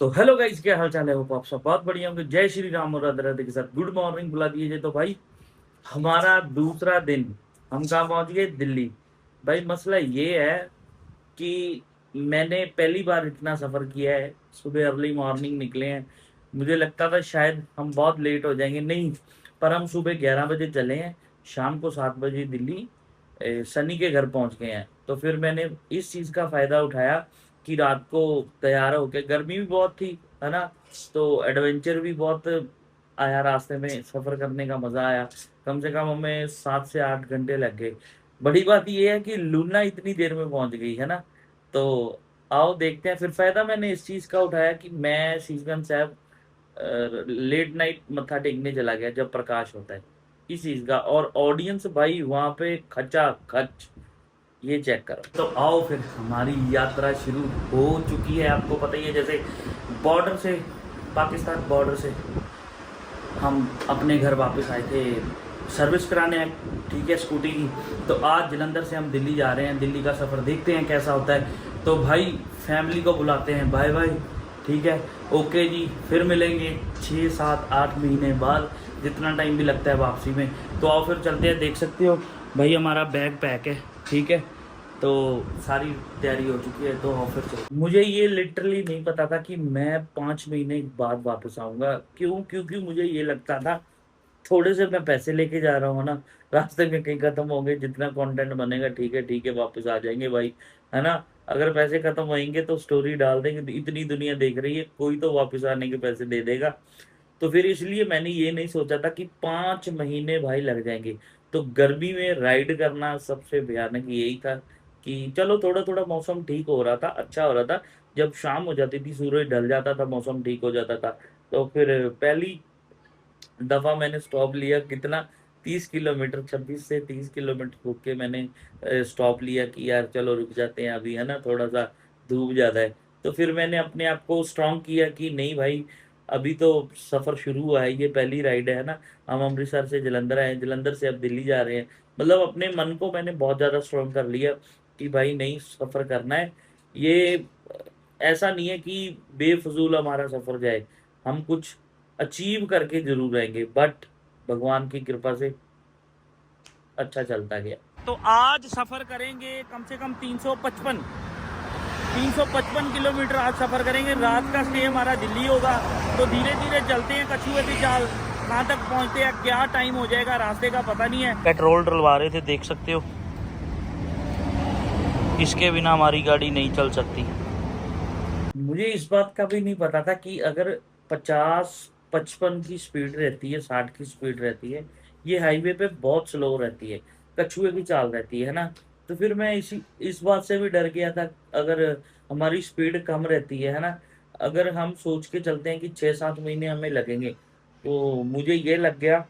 तो hello guys, क्या हाल चाल है। वो आप सब बहुत बढ़िया होंगे। जय श्री राम और राधे राधे के साथ गुड मॉर्निंग बुला दीजिए। तो भाई हमारा दूसरा दिन, हम कहाँ पहुंच गए? दिल्ली। भाई मसला ये है कि मैंने पहली बार इतना सफर किया है। सुबह अर्ली मॉर्निंग निकले हैं। मुझे लगता था शायद हम बहुत लेट हो जाएंगे, नहीं, पर हम सुबह 11 बजे चले हैं, शाम को 7 बजे दिल्ली सनी के घर पहुंच गए हैं। तो फिर मैंने इस चीज का फायदा उठाया कि रात को तैयार होके, गर्मी भी बहुत थी, है ना, तो एडवेंचर भी बहुत आया, रास्ते में सफर करने का मजा आया। कम से कम हमें 7 से 8 घंटे लग गए। बड़ी बात ये है कि लूना इतनी देर में पहुंच गई है ना। तो आओ देखते हैं। फिर फायदा मैंने इस चीज का उठाया कि मैं शीशगंज साहब लेट नाइट मत्था टेकने चला गया जब प्रकाश होता है, इस चीज का। और ऑडियंस भाई वहां पे खचा खच, ये चेक करो। तो आओ फिर, हमारी यात्रा शुरू हो चुकी है। आपको पता ही है, जैसे बॉर्डर से, पाकिस्तान बॉर्डर से हम अपने घर वापस आए थे सर्विस कराने, ठीक है, स्कूटी की। तो आज जलंधर से हम दिल्ली जा रहे हैं। दिल्ली का सफ़र देखते हैं कैसा होता है। तो भाई फैमिली को बुलाते हैं, बाय बाय, ठीक है, ओके जी, फिर मिलेंगे 6 7 8 महीने बाद, जितना टाइम भी लगता है वापसी में। तो आओ फिर चलते हैं। देख सकते हो भाई हमारा बैग पैक है, ठीक है, तो सारी तैयारी हो चुकी है। तो ऑफिस से मुझे ये लिटरली नहीं पता था कि मैं 5 महीने बाद वापस आऊंगा। क्यों? क्योंकि मुझे ये लगता था थोड़े से मैं पैसे लेके जा रहा हूँ ना, रास्ते में कहीं खत्म होंगे, जितना कंटेंट बनेगा ठीक है वापस आ जाएंगे भाई, है ना। अगर पैसे खत्म होंगे तो स्टोरी डाल देंगे, इतनी दुनिया देख रही है, कोई तो वापस आने के पैसे दे देगा। तो फिर इसलिए मैंने ये नहीं सोचा था कि 5 महीने भाई लग जाएंगे। तो गर्मी में राइड करना सबसे भयानक यही था कि चलो थोड़ा थोड़ा मौसम ठीक हो रहा था, अच्छा हो रहा था। जब शाम हो जाती थी, सूरज ढल जाता था, मौसम ठीक हो जाता था। तो फिर पहली दफा मैंने स्टॉप लिया, कितना, 30 किलोमीटर, 26 से 30 किलोमीटर रुक के मैंने स्टॉप लिया कि यार चलो रुक जाते हैं अभी, है ना, थोड़ा सा धूप ज्यादा है। तो फिर मैंने अपने आप को स्ट्रांग किया कि नहीं भाई, अभी तो सफर शुरू हुआ है, ये पहली राइड है ना। हम अमृतसर से जलंधर आए, जलंधर से अब दिल्ली जा रहे हैं। मतलब अपने मन को मैंने बहुत ज्यादा स्ट्रांग कर लिया कि भाई नहीं, सफर करना है। ये ऐसा नहीं है कि बेफजूल हमारा सफर जाए, हम कुछ अचीव करके जरूर आएंगे। बट भगवान की कृपा से अच्छा चलता गया। तो आज सफर करेंगे कम से कम 355 किलोमीटर आज सफर करेंगे। रात का स्टे हमारा दिल्ली होगा। तो धीरे धीरे चलते हैं कछुए की चाल, कहाँ तक पहुंचते हैं, क्या टाइम हो जाएगा, रास्ते का पता नहीं है। पेट्रोल डलवा रहे थे, देख सकते हो, इसके बिना हमारी गाड़ी नहीं चल सकती। मुझे इस बात का भी नहीं पता था कि अगर 50 55 की स्पीड रहती है, 60 की स्पीड रहती है, ये हाईवे पे बहुत स्लो रहती है, कछुए की चाल रहती है ना। तो फिर मैं इस बात से भी डर गया था, अगर हमारी स्पीड कम रहती है ना, अगर हम सोच के चलते हैं कि 6 7 महीने हमें लगेंगे, तो मुझे ये लग गया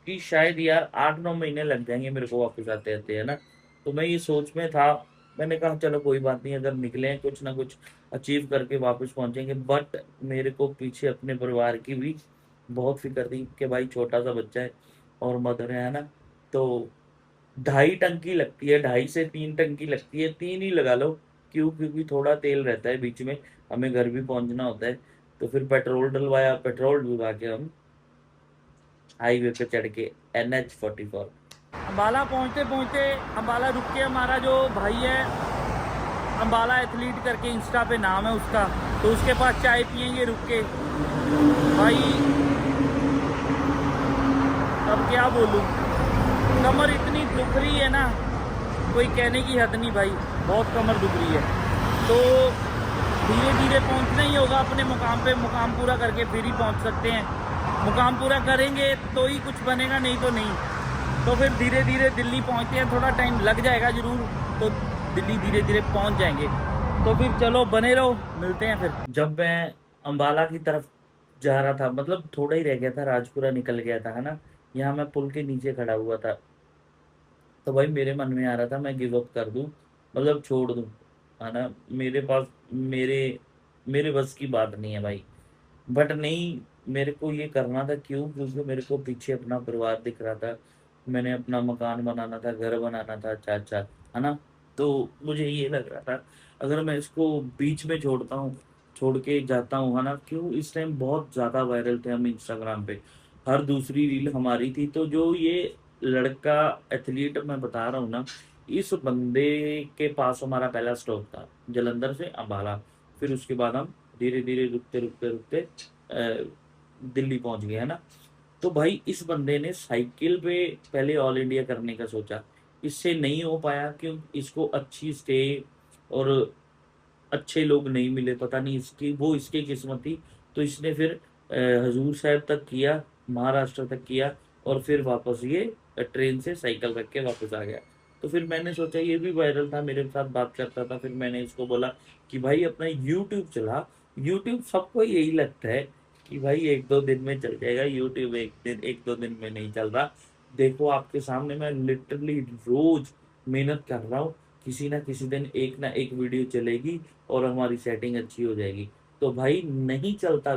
कि शायद यार 8 9 महीने लग जाएंगे मेरे को वापस आते आते, है ना। तो मैं ये सोच में था। मैंने कहा चलो कोई बात नहीं, अगर निकले हैं कुछ ना कुछ अचीव करके वापस पहुंचेंगे। बट मेरे को पीछे अपने परिवार की भी बहुत फिक्र थी कि भाई छोटा सा बच्चा है और मदर है ना। तो 2.5 टंकी लगती है, 2.5 से 3 टंकी लगती है, 3 ही लगा लो। क्यों? क्योंकि थोड़ा तेल रहता है बीच में, हमें घर भी पहुंचना होता है। तो फिर पेट्रोल डलवाया, पेट्रोल डलवा के हम हाईवे पे चढ़ के NH 44 अम्बाला पहुंचते पहुंचते, अम्बाला रुक के हमारा जो भाई है, अम्बाला एथलीट करके इंस्टा पे नाम है उसका, तो उसके पास चाय पियेंगे रुक के। भाई अब क्या बोलूं, कमर इतनी दुख रही है ना, कोई कहने की हद नहीं भाई, बहुत कमर दुख रही है। तो धीरे धीरे पहुंचना ही होगा अपने मुकाम पे, मुकाम पूरा करके फिर ही पहुंच सकते हैं। मुकाम पूरा करेंगे तो ही कुछ बनेगा, नहीं तो नहीं। तो फिर धीरे धीरे दिल्ली पहुंचते हैं, थोड़ा टाइम लग जाएगा जरूर, तो दिल्ली धीरे धीरे पहुंच जाएंगे। तो फिर चलो बने रहो, मिलते हैं फिर। जब मैं अंबाला की तरफ जा रहा था, मतलब थोड़ा ही रह गया था, राजपुरा निकल गया था, है ना, यहाँ मैं पुल के नीचे खड़ा हुआ था। तो भाई मेरे मन में आ रहा था मैं गिव अप कर दूं, मतलब छोड़ दूं, है ना। मेरे पास, मेरे मेरे बस की बात नहीं है भाई। बट नहीं, मेरे को ये करना था। क्यों? क्योंकि मेरे को पीछे अपना परिवार दिख रहा था, मैंने अपना मकान बनाना था, घर बनाना था, चार चार, है ना। तो मुझे ये लग रहा था अगर मैं इसको बीच में छोड़ता हूँ छोड़ के जाता हूँ, है ना। क्यों इस टाइम बहुत ज़्यादा वायरल थे हम इंस्टाग्राम पे, हर दूसरी रील हमारी थी। तो जो ये लड़का एथलीट मैं बता रहा हूँ ना, इस बंदे के पास हमारा पहला स्टॉप था जलंधर से अम्बाला। फिर उसके बाद हम धीरे धीरे रुकते रुकते रुकते दिल्ली पहुंच गए, है ना। तो भाई इस बंदे ने साइकिल पे पहले ऑल इंडिया करने का सोचा, इससे नहीं हो पाया, क्यों इसको अच्छी स्टे और अच्छे लोग नहीं मिले, पता नहीं इसकी वो इसकी किस्मत थी। तो इसने फिर हजूर साहब तक किया, महाराष्ट्र तक किया, और फिर वापस ये ट्रेन से साइकिल रख के वापस आ गया। तो फिर मैंने सोचा, ये भी वायरल था, मेरे साथ बात करता था। फिर मैंने इसको बोला कि भाई अपना यूट्यूब चला। यूट्यूब सबको यही लगता है कि भाई 1-2 दिन में चल जाएगा यूट्यूब, 1-2 दिन में नहीं चल रहा। देखो आपके सामने मैं लिटरली रोज मेहनत कर रहा हूँ, किसी ना किसी दिन एक ना एक वीडियो चलेगी और हमारी सेटिंग अच्छी हो जाएगी। तो भाई नहीं चलता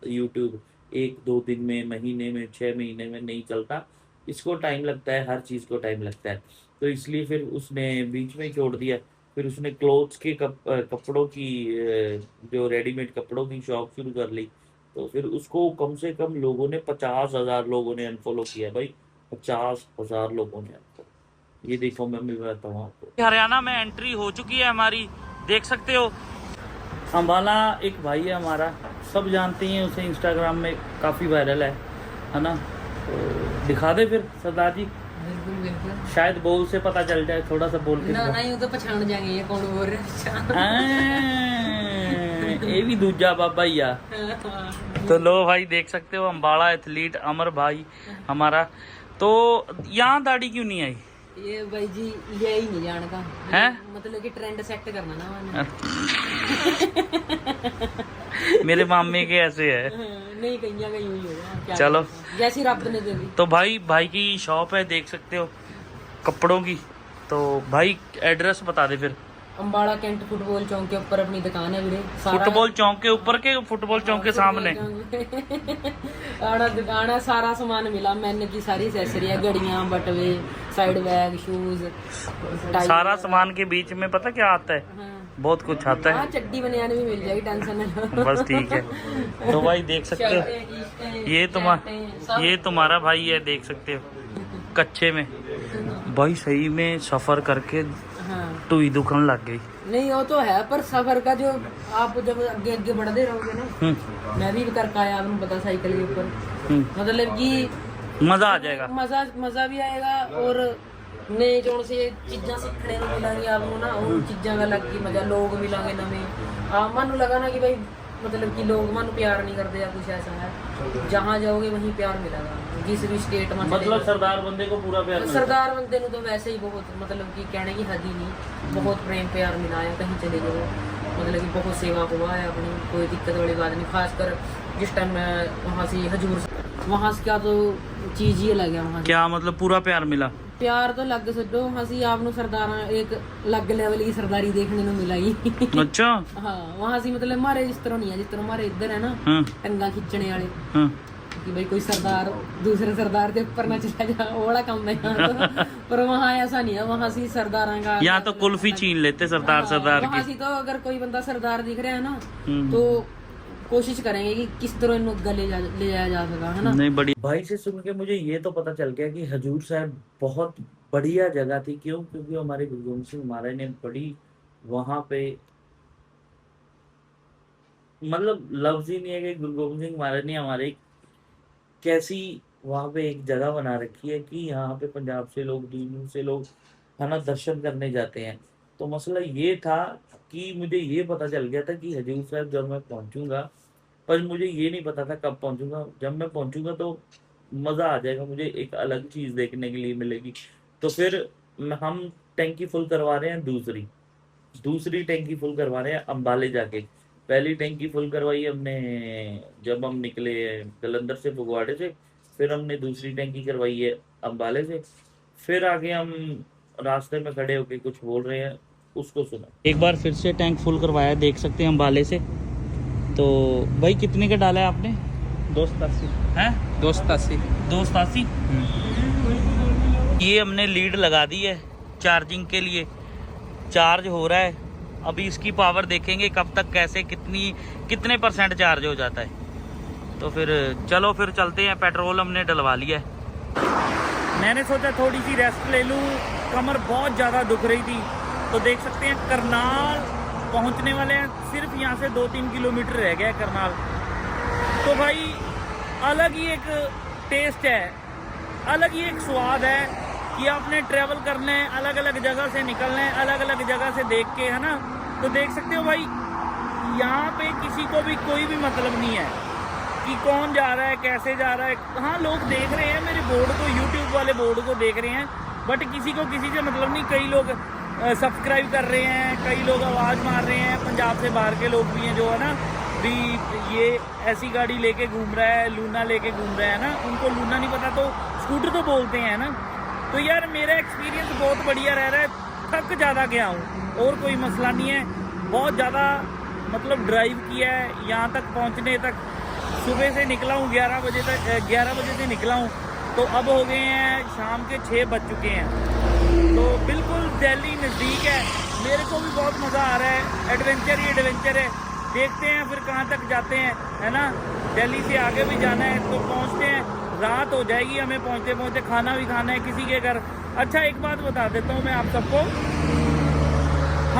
यूट्यूब 1-2 दिन में, महीने में, 6 महीने में नहीं चलता। इसको टाइम लगता है, हर चीज़ को टाइम लगता है। तो इसलिए फिर उसने बीच में ही छोड़ दिया। फिर उसने क्लोथ्स के कपड़ों की जो रेडीमेड कपड़ों की शॉप शुरू कर ली। तो फिर उसको कम से कम लोगों ने 50,000 लोगों ने अनफॉलो किया भाई, 50,000 लोगों ने अनफॉलो। ये देखो मैं भी बताता हूँ आपको। हरियाणा में एंट्री हो चुकी है हमारी, देख सकते हो। अम्बाला एक भाई है हमारा, सब जानते हैं उसे, इंस्टाग्राम में काफ़ी वायरल है ना। तो दिखा दे फिर सरदार जी। बिल्कुल बिल्कुल, शायद बोल से पता चल जाए, थोड़ा सा बोल के ना नहीं वो तो पहचान जाएंगे ये कौन बोल रहा ये भी दूजा बाबा ही आ। तो लो भाई देख सकते हो अम्बाला एथलीट अमर भाई हमारा। तो यहाँ दाढ़ी क्यों नहीं आई? ये भाई जी ये ही नहीं जानता है, मतलब कि ट्रेंड सेट करना ना मैंने। मेरे मामे के ऐसे है। नहीं कहीं हुई होगा क्या, चलो जैसी रब ने दे दी। तो भाई की शॉप है, देख सकते हो कपड़ों की। तो भाई एड्रेस बता दे फिर। अम्बाड़ा कैंट फुटबॉल चौक के ऊपर अपनी दुकान है वीरे। फुटबॉल चौक के ऊपर के फुटबॉल चौक के सामने आड़ा दुकान है, सारा सामान मिला, मैंने की सारी एक्सेसरी है, घड़ियां, बटवे, साइड बैग, शूज, सारा सामान के बीच में पता क्या आता है? हाँ। बहुत कुछ आता है। चड्डी बनियान भी मिल जाएगी, टेंशन नहीं। बस ठीक है। तो भाई देख सकते हो ये तुम्हारा भाई है, देख सकते हो कच्चे में। भाई सही में सफर करके टुई दुखन लग गई। नहीं वो तो है, पर सफर का जो आप जब आगे आगे बढ़ते रहोगे ना, मैं भी करके आया, आपको पता, साइकिल के ऊपर, मतलब कि मजा आ जाएगा, मजा भी आएगा, और नए जोन से चीज़ा सीखने को मिलेंगी आपको ना, उन चीज़ों का अलग ही मजा, लोग मिलेंगे नवे। मन लगा ना कि भाई मतलब कि लोग मन प्यार नहीं करते या कुछ ऐसा है, जहाँ जाओगे वहीं प्यार मिलेगा, जिस भी स्टेट में। मतलब सरदार बंदे को पूरा प्यार, सरदार बंदे को तो वैसे ही बहुत, मतलब कि कहने की हद ही नहीं, बहुत प्रेम प्यार मिला है, कहीं चले जाओ, मतलब कि बहुत सेवा हुआ है अपनी, कोई दिक्कत वाली बात नहीं। खासकर जिस टाइम मैं वहाँ से हजूर, वहाँ से क्या तो चीज़ ही अलग है वहाँ। क्या मतलब पूरा प्यार मिला? प्यार तो लग सको, हंसी आपको सरदार एक अलग लेवल की सरदारी देखने को मिला ही। अच्छा हाँ वहाँ से मतलब हमारे जिस तरह नहीं है, जिस तरह हमारे इधर है ना टंगा खींचने वाले, कि भाई कोई सरदार दूसरे सरदार के ऊपर ना चला जाए, वो बड़ा कम है यहाँ तो। पर वहाँ ऐसा नहीं है, वहाँ से सरदार यहाँ तो कुल्फी छीन लेते सरदार सरदार वहाँ से। तो अगर कोई बंदा सरदार दिख रहा है ना, तो कोशिश करेंगे कि किस तरह इनको गले ले जाया जा सका, है ना। नहीं बड़ी भाई से सुन के मुझे ये तो पता चल गया कि हजूर साहब बहुत बढ़िया जगह थी। क्यों? क्योंकि हमारे गुरु गोबिंद सिंह महाराज ने बड़ी वहां पे, मतलब लफ्ज ही नहीं है कि गुरु गोबिंद सिंह महाराज ने हमारे कैसी वहां पे एक जगह बना रखी है कि यहाँ पे पंजाब से लोग, दूर दूर से लोग, है ना, दर्शन करने जाते हैं। तो मसला ये था कि मुझे ये पता चल गया था कि हजूर साहब जब मैं पहुंचूंगा, पर मुझे ये नहीं पता था कब पहुंचूंगा। जब मैं पहुंचूंगा तो मज़ा आ जाएगा, मुझे एक अलग चीज़ देखने के लिए मिलेगी। तो फिर हम टैंकी फुल करवा रहे हैं, दूसरी टैंकी फुल करवा रहे हैं अम्बाले जाके। पहली टैंकी फुल करवाई हमने जब हम निकले जलंधर से, फगवाड़े से। फिर हमने दूसरी टैंकी करवाई है अम्बाले से। फिर आगे हम रास्ते में खड़े होके कुछ बोल रहे हैं, उसको सुना। एक बार फिर से टैंक फुल करवाया, देख सकते हैं अम्बाले से। तो भाई कितने का डाला है आपने? 287 है, 287। ये हमने लीड लगा दी है चार्जिंग के लिए, चार्ज हो रहा है। अभी इसकी पावर देखेंगे कब तक कैसे कितने % चार्ज हो जाता है। तो फिर चलो फिर चलते हैं। पेट्रोल हमने डलवा लिया है। मैंने सोचा थोड़ी सी रेस्ट ले लूँ, कमर बहुत ज़्यादा दुख रही थी। तो देख सकते हैं करनाल पहुंचने वाले हैं, सिर्फ यहाँ से 2-3 किलोमीटर रह गया है करनाल। तो भाई अलग ही एक टेस्ट है, अलग ही एक स्वाद है कि आपने ट्रैवल करना है, अलग अलग जगह से निकलना है, अलग अलग जगह से देख के, है ना। तो देख सकते हो भाई यहाँ पे किसी को भी कोई भी मतलब नहीं है कि कौन जा रहा है, कैसे जा रहा है। हाँ, लोग देख रहे हैं मेरे बोर्ड को, यूट्यूब वाले बोर्ड को देख रहे हैं, बट किसी को किसी से मतलब नहीं। कई लोग सब्सक्राइब कर रहे हैं, कई लोग आवाज़ मार रहे हैं। पंजाब से बाहर के लोग भी हैं जो है ना, भी ये ऐसी गाड़ी लेके घूम रहा है, लूना लेके घूम रहा है ना। उनको लूना नहीं पता तो स्कूटर तो बोलते हैं ना। तो यार मेरा एक्सपीरियंस बहुत बढ़िया रह रहा है। थक ज़्यादा गया हूँ और कोई मसला नहीं है। बहुत ज़्यादा मतलब ड्राइव किया है यहाँ तक पहुँचने तक। सुबह से निकला हूँ 11 बजे तक, 11 बजे से निकला हूँ। तो अब हो गए हैं शाम के 6 बज चुके हैं। तो बिल्कुल दिल्ली नज़दीक है। मेरे को भी बहुत मज़ा आ रहा है। एडवेंचर ही एडवेंचर है। देखते हैं फिर कहाँ तक जाते हैं, है ना। दिल्ली से आगे भी जाना है तो पहुँचते हैं। रात हो जाएगी हमें पहुँचते पहुँचते। खाना भी खाना है किसी के घर। अच्छा, एक बात बता देता हूँ मैं आप सबको।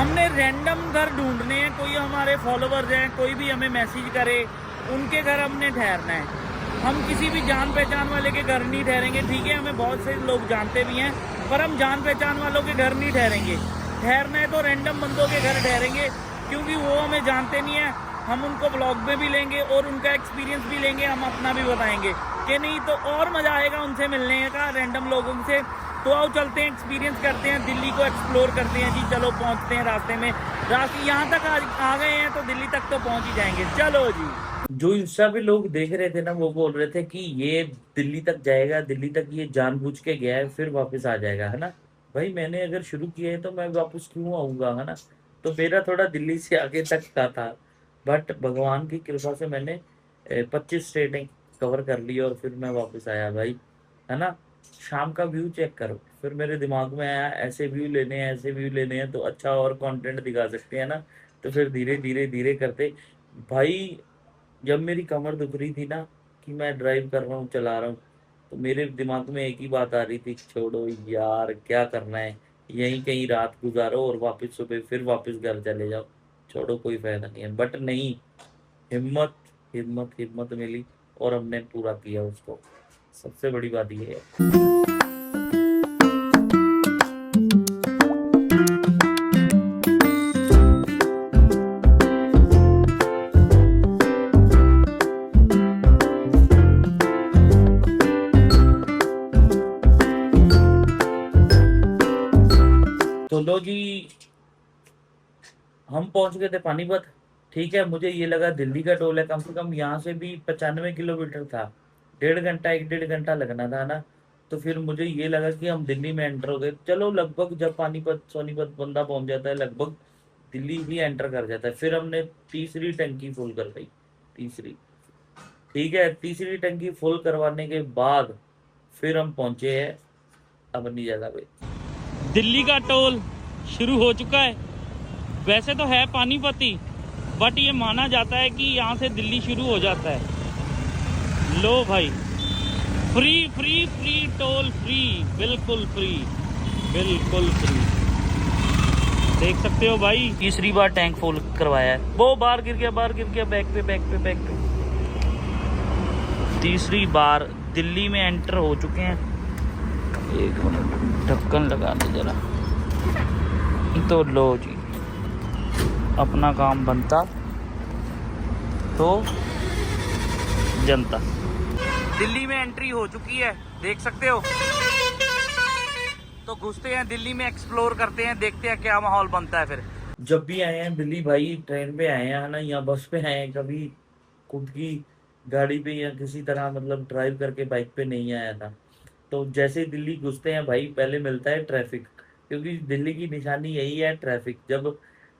हमने रैंडम घर ढूंढने हैं। कोई हमारे फॉलोवर्स हैं, कोई भी हमें मैसेज करे, उनके घर हमने ठहरना है। हम किसी भी जान पहचान वाले के घर नहीं ठहरेंगे, ठीक है। हमें बहुत से लोग जानते भी हैं, पर हम जान पहचान वालों के घर नहीं ठहरेंगे। ठहरना है तो रैंडम बंदों के घर ठहरेंगे, क्योंकि वो हमें जानते नहीं है। हम उनको ब्लॉग में भी लेंगे और उनका एक्सपीरियंस भी लेंगे, हम अपना भी बताएंगे कि नहीं। तो और मज़ा आएगा उनसे मिलने का, रैंडम लोगों से। तो आओ चलते हैं, एक्सपीरियंस करते हैं, दिल्ली को एक्सप्लोर करते हैं जी। चलो पहुंचते हैं रास्ते में। रास्ते यहाँ तक आ गए हैं तो दिल्ली तक तो पहुंच ही जाएंगे। चलो जी। जो इंस्टा पे लोग देख रहे थे ना, वो बोल रहे थे कि ये दिल्ली तक जाएगा, दिल्ली तक ये जानबूझ के गया है, फिर वापस आ जाएगा, है ना। भाई मैंने अगर शुरू किया है तो मैं वापस क्यों आऊँगा, है ना। तो मेरा थोड़ा दिल्ली से आगे तक का था, बट भगवान की कृपा से मैंने 25 स्टेटें कवर कर ली और फिर मैं वापस आया भाई, है ना। शाम का व्यू चेक करो। फिर मेरे दिमाग में आया ऐसे व्यू लेने हैं, ऐसे व्यू लेने हैं तो अच्छा और कंटेंट दिखा सकते हैं ना। तो फिर धीरे धीरे धीरे करते भाई, जब मेरी कमर दुख रही थी ना कि मैं ड्राइव कर रहा हूँ, चला रहा हूँ, तो मेरे दिमाग में एक ही बात आ रही थी, छोड़ो यार क्या करना है, यहीं कहीं रात गुजारो और वापस सुबह फिर वापस घर चले जाओ। छोड़ो, कोई फायदा नहीं है। बट नहीं, हिम्मत हिम्मत हिम्मत मिली और हमने पूरा किया उसको। सबसे बड़ी बात ये है। तो लो जी, हम पहुंच गए थे पानीपत। ठीक है, मुझे ये लगा दिल्ली का टोल है, कम से कम यहाँ से भी 95 किलोमीटर था, 1.5 घंटा 1.5 घंटा लगना था ना। तो फिर मुझे ये लगा कि हम दिल्ली में एंटर हो गए। चलो लगभग जब पानीपत सोनीपत बंदा पहुंच जाता है, लगभग दिल्ली ही एंटर कर जाता है। फिर हमने तीसरी टंकी फुल कर दी, तीसरी। ठीक है, तीसरी टंकी फुल करवाने के बाद फिर हम पहुंचे हैं अपनी जगह पे। दिल्ली का टोल शुरू हो चुका है। वैसे तो है पानीपती, बट ये माना जाता है कि यहाँ से दिल्ली शुरू हो जाता है। लो भाई, free free free toll, free, बिल्कुल फ्री, बिल्कुल फ्री। देख सकते हो भाई, तीसरी बार टैंक फुल करवाया है। वो बाहर गिर गया, बाहर गिर गया, बैक पे बैक पे बैक पे। तीसरी बार दिल्ली में एंटर हो चुके हैं। एक मिनट, ढक्कन लगा दे जरा। तो लो जी, अपना काम बनता तो जनता। दिल्ली में एंट्री हो चुकी है, देख सकते हो। तो घुसते हैं दिल्ली में, एक्सप्लोर करते हैं, देखते हैं क्या माहौल बनता है। फिर जब भी आए हैं दिल्ली भाई, ट्रेन पे आए हैं, है ना, या बस पे आए हैं, कभी खुद की गाड़ी पे या किसी तरह मतलब ड्राइव करके बाइक पे नहीं आया था। तो जैसे ही दिल्ली घुसते हैं भाई, पहले मिलता है ट्रैफिक, क्योंकि दिल्ली की निशानी यही है, ट्रैफिक। जब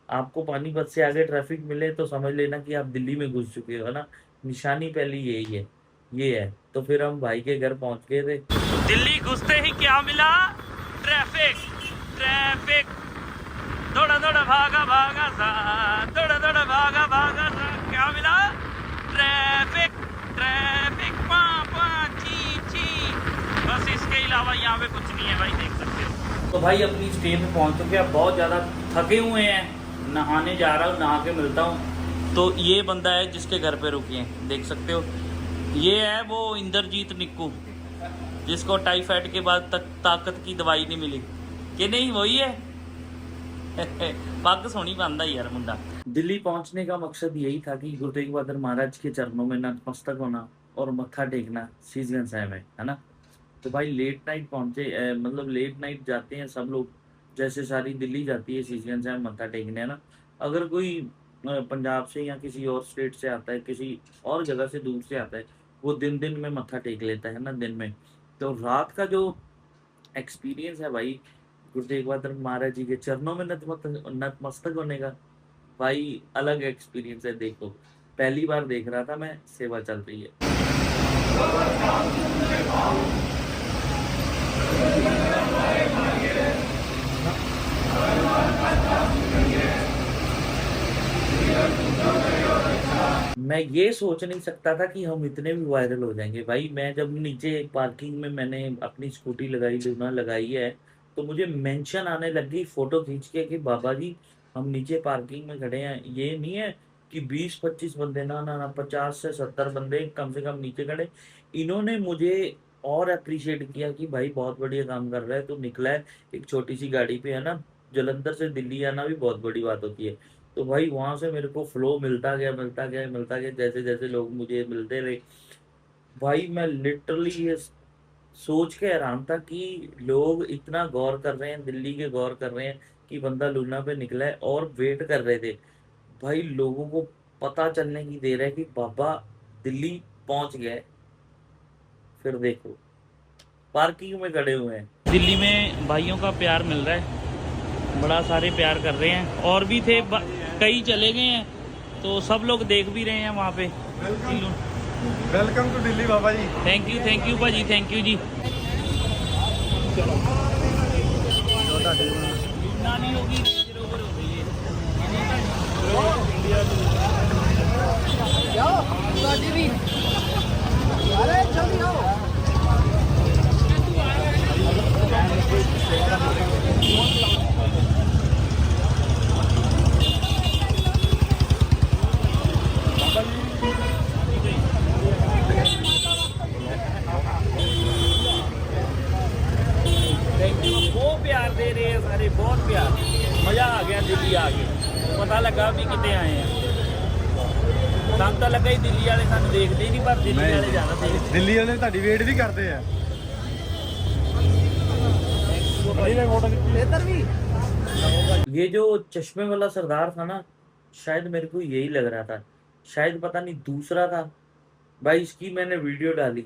आपको पानीपत से आगे ट्रैफिक मिले तो समझ लेना कि आप दिल्ली में घुस चुके हो, है ना। निशानी पहली यही है, ये है। तो फिर हम भाई के घर पहुंच गए थे। दिल्ली घुसते ही क्या मिला? Traffic, traffic. दौड़ा दौड़ा भागा भागा सा, दौड़ा दौड़ा भागा भागा सा, क्या मिला? ट्रैफिक ट्रैफिक पा पा ची ची, बस इसके अलावा यहाँ पे कुछ नहीं है भाई, देख सकते हो। तो भाई अपनी स्टे पे पहुँच चुके हैं, बहुत ज़्यादा थके हुए हैं, नहाने जा रहा हूँ, नहा के मिलता हूँ। तो ये बंदा है जिसके घर पे रुके हैं, देख सकते हो, ये है वो इंद्रजीत निक्कू, जिसको टाइफाइड के बाद तक ताकत की दवाई नहीं मिली, कि नहीं वही है। पग सोनी पांदा यार मुंडा। दिल्ली पहुंचने का मकसद यही था कि गुरु तेग बहादुर महाराज के चरणों में नतमस्तक होना और मत्था टेकना शीशगंज साहिब है ना। तो भाई लेट नाइट पहुंचे, मतलब लेट नाइट जाते हैं सब लोग, जैसे सारी दिल्ली जाती है शीशगंज साहिब मत्था टेकने, है ना। अगर कोई पंजाब से या किसी और स्टेट से आता है, किसी और जगह से दूर से आता है, वो दिन दिन में मत्था टेक लेता है ना, दिन में। तो रात का जो एक्सपीरियंस है भाई गुरु तेग बहादुर महाराज जी के चरणों में नतमस्तक होने का, भाई अलग एक्सपीरियंस है। देखो पहली बार देख रहा था मैं, सेवा चल रही है। मैं ये सोच नहीं सकता था कि हम इतने भी वायरल हो जाएंगे भाई। मैं जब नीचे पार्किंग में मैंने अपनी स्कूटी लगाई, लूना लगाई है, तो मुझे मेंशन आने लग गई फोटो खींच के कि बाबा जी हम नीचे पार्किंग में खड़े हैं। ये नहीं है कि 20-25 बंदे, ना ना ना, 50 से 70 बंदे कम से कम नीचे खड़े। इन्होंने मुझे और अप्रिशिएट किया कि भाई बहुत बढ़िया काम कर रहा है, तो निकला है एक छोटी सी गाड़ी पे, है ना। जलंधर से दिल्ली आना भी बहुत बड़ी बात होती है। तो भाई वहां से मेरे को फ्लो मिलता गया, जैसे जैसे लोग मुझे मिलते रहे, भाई मैं लिटरली ये सोच के हैरान था कि लोग इतना गौर कर रहे हैं, दिल्ली के गौर कर रहे हैं कि बंदा लूना पे निकला है, और वेट कर रहे थे। भाई लोगों को पता चलने की देर है कि बाबा दिल्ली पहुंच गए। फिर देखो पार्किंग में खड़े हुए हैं। दिल्ली में भाइयों का प्यार मिल रहा है, बड़ा सारे प्यार कर रहे हैं, और भी थे, कई चले गए हैं, तो सब लोग देख भी रहे हैं वहाँ पे। Welcome to Delhi Baba ji. Thank you भाजी, थैंक यू जी। नानी होगी बरोबर हो गई है। अरे जल्दी आओ। बहुत प्यार दे रहे हैं सारे, बहुत प्यार, मजा आ गया दिल्ली आके। पता लगा भी कितने आए हैं, ਸਾਨੂੰ ਤਾਂ ਲੱਗਾ ਹੀ ਦਿੱਲੀ ਵਾਲੇ ਸਾਨੂੰ ਦੇਖਦੇ ਹੀ ਨਹੀਂ, ਪਰ ਦਿੱਲੀ ਵਾਲੇ ਜ਼ਿਆਦਾ ਦੇਖਦੇ। ਦਿੱਲੀ ਵਾਲੇ ਤੁਹਾਡੀ ਵੇਟ ਵੀ ਕਰਦੇ ਆ। ये जो चश्मे वाला सरदार था ना, शायद मेरे को यही लग रहा था, शायद पता नहीं दूसरा था भाई। इसकी मैंने वीडियो डाली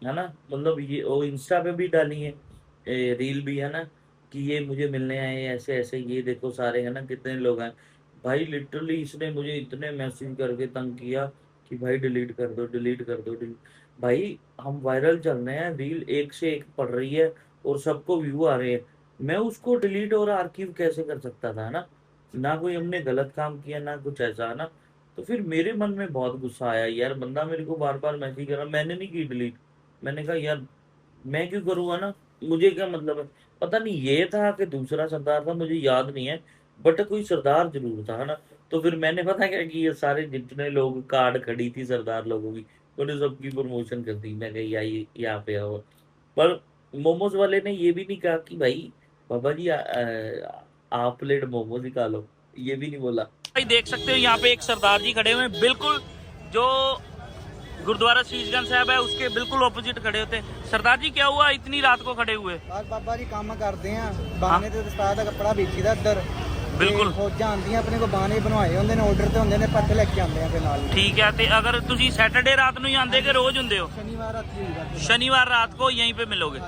है ना, मतलब ये वो इंस्टा पे भी डाली है, रील भी है ना, कि ये मुझे मिलने आए ऐसे ऐसे, ये देखो सारे है ना कितने लोग हैं। भाई लिटरली इसने मुझे इतने मैसेज करके तंग किया कि भाई डिलीट कर दो, डिलीट कर दो, डिलीट। भाई हम वायरल चल रहे हैं, रील एक से एक पड़ रही है और सबको व्यू आ रहे हैं, मैं उसको डिलीट और आर्कीव कैसे कर सकता था, है ना। ना कोई हमने गलत काम किया, ना कुछ ऐसा, है ना। तो फिर मेरे मन में बहुत गुस्सा आया यार, बंदा मेरे को बार बार मैसेज कर रहा, मैंने नहीं की डिलीट। मैंने कहा यार मैं क्यों करूँगा ना, मुझे क्या मतलब है। पता नहीं ये था कि दूसरा सरदार था, मुझे याद नहीं है, बट कोई सरदार जरूर था, है ना। तो फिर मैंने पता क्या कि ये सारे जितने लोग कार्ड खड़ी थी सरदार लोगों की, उन्हें सबकी प्रमोशन कर दी। मैं कही आई यहाँ पे आओ। पर मोमोज वाले ने ये भी नहीं कहा कि भाई बाबा जी आप प्लेट मोमोज ही खा लो, ये भी नहीं बोला। भाई देख सकते हो यहाँ पे एक सरदार जी खड़े हुए हैं, बिल्कुल जो गुरुद्वारा शीशगंज साहब है उसके बिल्कुल ऑपोजिट खड़े होते हैं। सरदार जी क्या हुआ इतनी रात को खड़े हुए? आज बाबा जी काम करते हैं, बाने ते उस्ताद ਦਾ ਕੱਪੜਾ ਵੇਚੀਦਾ ਇੱਧਰ। ਬਿਲਕੁਲ ਫੌਜਾਂ ਆਉਂਦੀਆਂ ਆਪਣੇ ਕੋ ਬਾਣੇ ਬਣਵਾਏ ਹੁੰਦੇ ਨੇ, ਆਰਡਰ ਤੇ ਹੁੰਦੇ ਨੇ, ਪੱਠ ਲੈ ਕੇ ਆਉਂਦੇ ਆ ਫਿਰ ਨਾਲ। ठीक है, ਤੇ अगर ਤੁਸੀਂ सैटरडे रात ਨੂੰ ਹੀ ਆਂਦੇ ਕਿ रोज ਹੁੰਦੇ हो? शनिवार रात ही शनिवार रात को यहीं पे मिलोगे?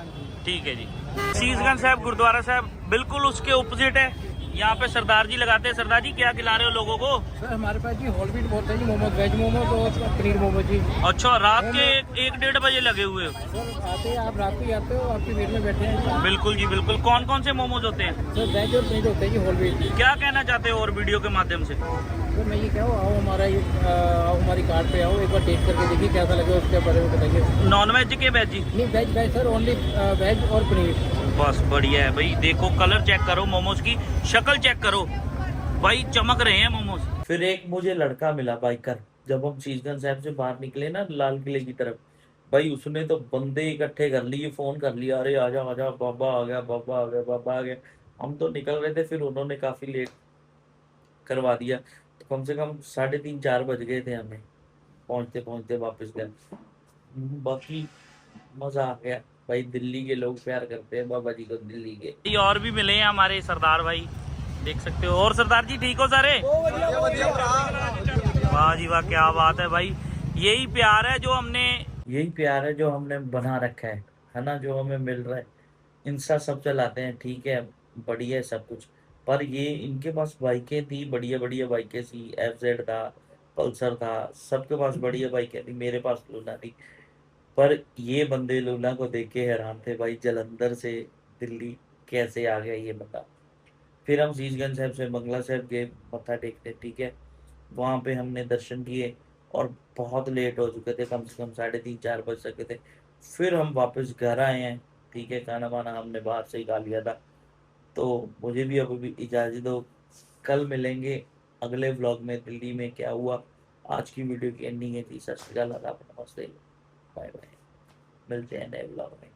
ठीक है जी। शीशगंज साहब गुरुद्वारा साहब बिल्कुल उसके ऑपोजिट है, यहाँ पे सरदार जी लगाते हैं। सरदार जी क्या खिला रहे हो लोगों को? सर हमारे पास जी होल व्हीट बहुत है जी, मोमोज, वेज मोमोज और पनीर मोमोज जी। अच्छा, रात के 1-1:30 बजे लगे हुए हो? सर आते हैं आप, रात को ही आते हो, आपकी वेट में बैठे हैं। बिल्कुल जी बिल्कुल। कौन कौन से मोमोज होते हैं? सर वेज और पनीर होते हैं जी, होल व्हीट। क्या कहना चाहते हो और वीडियो के माध्यम से? सर मैं ये कह रहा हूँ, आओ आओ हमारी कार्ड पे आओ, एक बार टेस्ट करके देखिए कैसा लगे, उसके बारे में बताइए। नॉन वेज के वेज जी? नहीं veg veg sir, only veg और पनीर। बस बढ़िया है भाई। देखो कलर चेक करो, मोमोज की शक्ल चेक करो भाई, चमक रहे हैं मोमोज। फिर एक मुझे लड़का मिला बाइकर, जब हम शीशगंज साहब से बाहर निकले ना लाल किले की तरफ, भाई उसने तो बंदे इकट्ठे कर लिए, फोन कर लिया, अरे आजा आजा, बाबा आ गया, बाबा आ गया, बाबा आ गया। हम तो निकल रहे थे, फिर उन्होंने काफी लेट करवा दिया, तो कम से कम 3:30-4 बज गए थे हमें पहुंचते पहुंचते वापस घर। बाकी मजा आ गया भाई। दिल्ली के लोग प्यार करते हैं बाबा जी को, दिल्ली के। और भी मिले हैं हमारे सरदार भाई, देख सकते हो। और सरदार जी ठीक हो सारे? वाह जी वाह, क्या बात है भाई। यही प्यार है जो हमने बना रखा है ना, जो हमें मिल रहा है। इंस्टा सब चलाते हैं, ठीक है, बढ़िया है सब कुछ, पर ये इनके पास बाइकें थी, बढ़िया बढ़िया बाइकें थी, FZ था, पल्सर था, सबके पास बढ़िया बाइकें थी, मेरे पास लूना थी। पर ये बंदे लूना को देख के हैरान थे भाई, जलंधर से दिल्ली कैसे आ गया ये बता। फिर हम शीशगंज साहब से बंगला साहब गए मत्था टेकते, ठीक है, वहां पे हमने दर्शन किए और बहुत लेट हो चुके थे, कम से कम 3:30-4 बज सके थे। फिर हम वापस घर आए हैं, ठीक है, खाना वाना हमने बाहर से ही खा लिया था। तो मुझे भी अभी इजाजत दो, कल मिलेंगे अगले व्लॉग में, दिल्ली में क्या हुआ। आज की वीडियो की एंडिंग है जी, सत श्री अकाल, नमस्ते, बाय बाय, मिलते हैं नए व्लॉग में।